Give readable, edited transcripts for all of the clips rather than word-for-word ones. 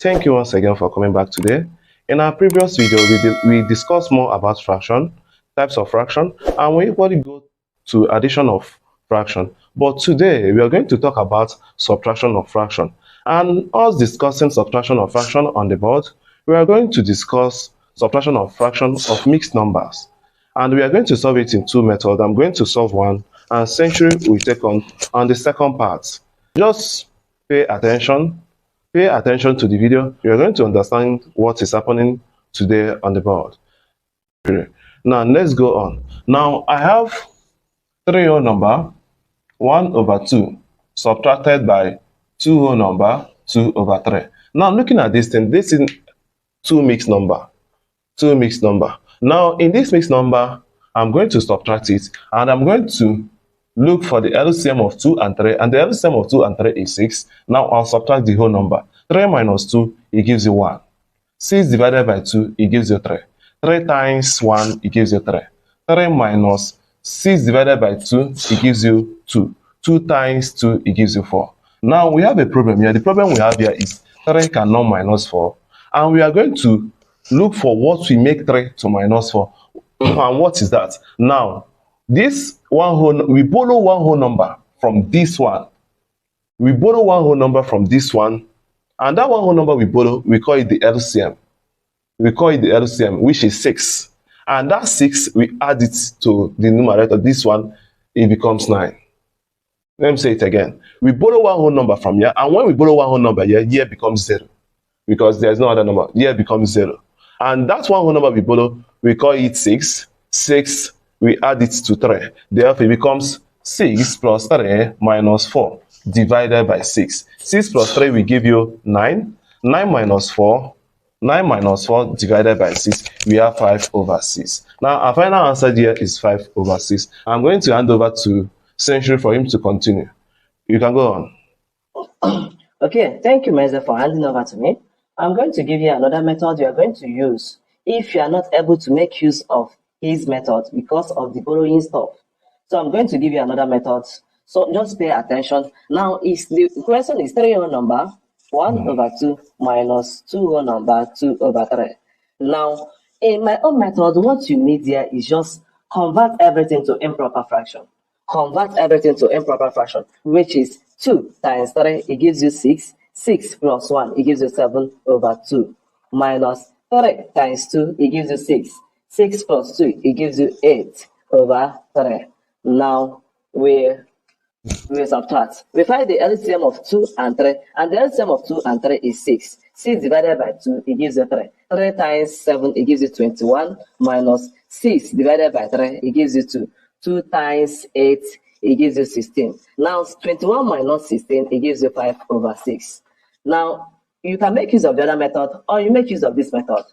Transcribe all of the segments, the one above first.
Thank you once again for coming back today. In our previous video, we discussed more about fraction, types of fraction, and we equally go to addition of fraction. But today, we are going to talk about subtraction of fraction. And us discussing subtraction of fraction on the board, we are going to discuss subtraction of fraction of mixed numbers. And we are going to solve it in two methods. I'm going to solve one, and Century will take on the second part. Just pay attention to the video. You're going to understand what is happening today on the board. Now let's go on. Now I have 3 whole number 1 over 2 subtracted by 2 whole number 2 over 3. Now looking at this thing, this is two mixed number. Now in this mixed number, I'm going to subtract it, and I'm going to look for the LCM of 2 and 3, and the LCM of 2 and 3 is 6. Now I'll subtract the whole number. 3 minus 2, it gives you 1. 6 divided by 2, it gives you 3. 3 times 1, it gives you 3. 3 minus 6 divided by 2, it gives you 2. 2 times 2, it gives you 4. Now we have a problem here. The problem we have here is 3 cannot minus 4. And we are going to look for what we make 3 to minus 4. And what is that? Now, this one whole, we borrow one whole number from this one. We borrow one whole number from this one. And that one whole number we borrow, we call it the LCM. We call it the LCM, which is 6. And that 6, we add it to the numerator. This one, it becomes 9. Let me say it again. We borrow one whole number from here. And when we borrow one whole number here becomes 0. Because there's no other number. Here becomes 0. And that one whole number we borrow, we call it 6. 6, we add it to 3. Therefore, it becomes 6 plus 3 minus 4 divided by 6. 6 plus 3 will give you 9. 9 minus 4 divided by 6, we have 5 over 6. Now, our final answer here is 5 over 6. I'm going to hand over to Century for him to continue. You can go on. Okay, thank you, Meza, for handing over to me. I'm going to give you another method you are going to use if you are not able to make use of his method because of the borrowing stuff. So I'm going to give you another method. So just pay attention. Now, the question is 3 whole number 1 over 2 minus 2 whole number 2 over 3. Now, in my own method, what you need here is just convert everything to improper fraction. Convert everything to improper fraction, which is 2 times 3, it gives you 6. 6 plus 1, it gives you 7 over 2. Minus 3 times 2, it gives you 6. 6 plus 2, it gives you 8 over 3. Now, we subtract. We find the LCM of 2 and 3, and the LCM of 2 and 3 is 6. 6 divided by 2, it gives you 3. 3 times 7, it gives you 21, minus 6 divided by 3, it gives you 2. 2 times 8, it gives you 16. Now, 21 minus 16, it gives you 5 over 6. Now, you can make use of the other method, or you make use of this method.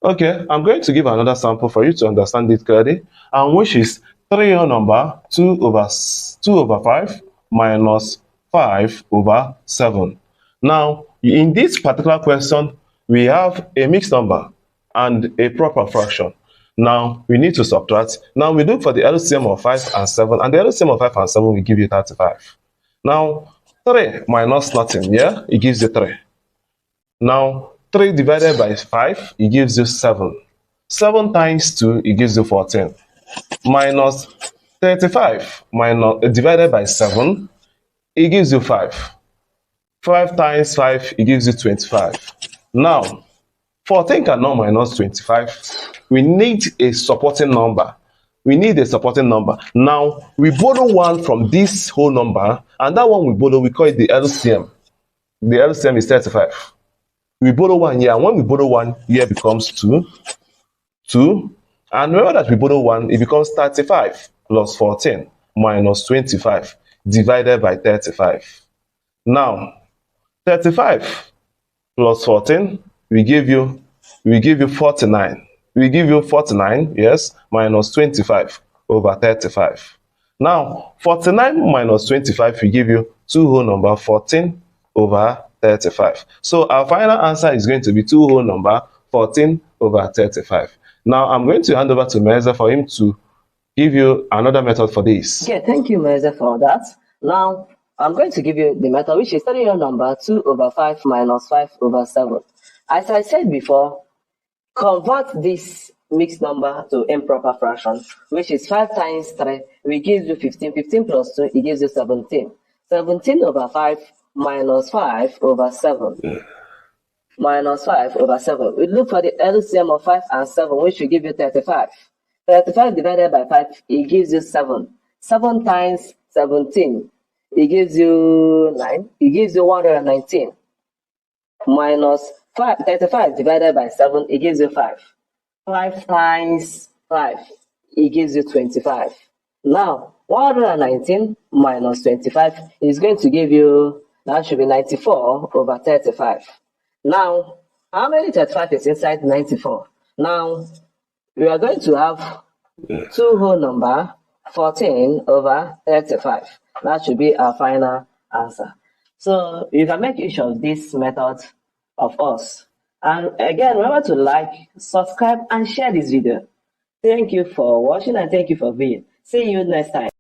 Okay, I'm going to give another sample for you to understand it clearly, and which is 3 whole number 2 over 5 minus 5 over 7. Now, in this particular question, we have a mixed number and a proper fraction. Now, we need to subtract. Now, we look for the LCM of 5 and 7, and the LCM of 5 and 7 will give you 35. Now, 3 minus nothing, yeah, it gives you 3. Now, 3 divided by 5, it gives you 7. 7 times 2, it gives you 14. Minus 35 divided by 7, it gives you 5. 5 times 5, it gives you 25. Now, 14 cannot minus 25. We need a supporting number. Now, we borrow one from this whole number, and that one we borrow, we call it the LCM. The LCM is 35. We borrow one here, and when we borrow one, here becomes 2. 2. And remember that we borrow 1, it becomes 35 plus 14 minus 25 divided by 35. Now, 35 plus 14, we give you 49. We give you 49, yes, minus 25 over 35. Now, 49 minus 25, we give you 2 whole number 14 over 35. So our final answer is going to be 2 whole number 14 over 35. Now, I'm going to hand over to Meza for him to give you another method for this. Okay, thank you, Meza, for that. Now, I'm going to give you the method which is telling your number 2 over 5 minus 5 over 7. As I said before, convert this mixed number to improper fraction, which is 5 times 3, which gives you 15. 15 plus 2, it gives you 17. 17 over 5 minus 5 over 7. Minus 5 over 7. We look for the LCM of 5 and 7, which will give you 35. 35 divided by 5, it gives you 7. 7 times 17, it gives you 9. It gives you 119. Minus 35 divided by 7, it gives you 5. 5 times 5, it gives you 25. Now, 119 minus 25 is going to give you, that should be 94 over 35. Now, how many 35 is inside 94? Now, we are going to have two whole number, 14 over 35. That should be our final answer. So, you can make use of this method of us. And again, remember to like, subscribe, and share this video. Thank you for watching and thank you for being. See you next time.